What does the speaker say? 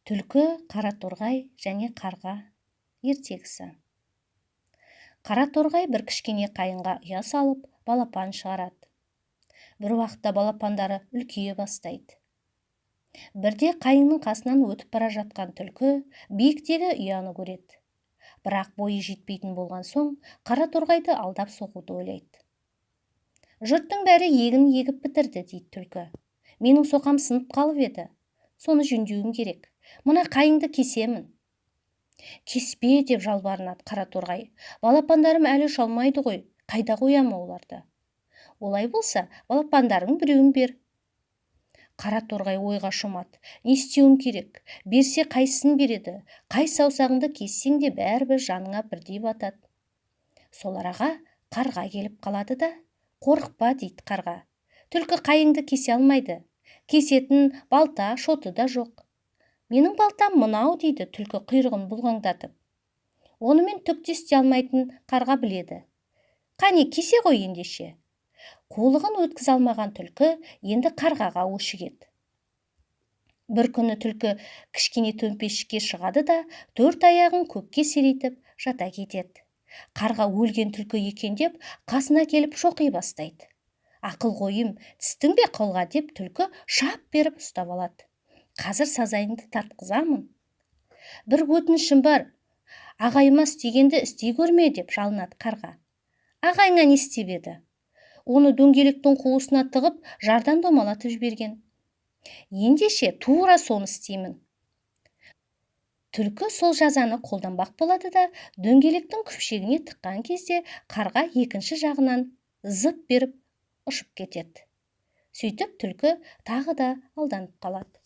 Түлкі, қараторғай және қарға ертегісі. Қараторғай бір кішкене қайынға ұя салып, балапан шығарады. Бір уақытта балапандары үлкейе бастайды. Бірде қайынның қасынан өтіп бара жатқан түлкі биіктегі ұяны көреді. Бірақ бойы жетпейтін болған соң, қараторғайды алдап соғуды ойлайды. Жұрттың бәрі егін егіп бітірді, дейді түлкі. Менің соқам сынып қалып еді. Соны жөндеуім керек. Мына қайыңды кесемін. Кеспе, деп жалбарынады қараторғай. Балапандарым әлі ұша алмайды ғой. Қайда қоямын оларды? Олай болса, балапандарың біреуін бер. Қараторғай ойға шомады. Не істеуім керек? Берсе қайсысын береді? Қай саусағыңды кессең де бәрібір жаныңа бірдей батады. Сол араға қарға келіп қалады да, қорықпа, дейді қарға. Түлкі қайыңды кесе алмайды. Кесетін балта, шоты да жоқ. Менің балтам мынау, дейді түлкі құйрығын бұлғаңдатып. Онымен түк те істей алмайтын қарға біледі. Қане, кесе ғой ендеше. Қолығын өткізе алмаған түлкі енді қарғаға өшігеді. Бір күні түлкі кішкене төмпешікке шығады да, 4 аяғын көкке серейтіп жата кетеді. Қарға өлген түлкі екен деп, қасына келіп шоқи бастайды. Ақыл қойым, тістің бе қолға, деп түлкі шап беріп ұстап алады. Қазір сазайыңды тартқызамын. Бір өтінішім бар. Ағайыма істегенді істей көрме, деп жалынады қарға. Ағайыңа не істеп еді? Оны дөңгелектің қуысына тығып, жардан домалатып жіберген. Ендеше тура соны істеймін. Түлкі сол жазаны қолданбақ болады да, дөңгелектің күпшегіне тыққан кезде қарға екінші жағынан зып беріп ұшып кетеді. Сөйтіп түлкі тағы да алданып қалады.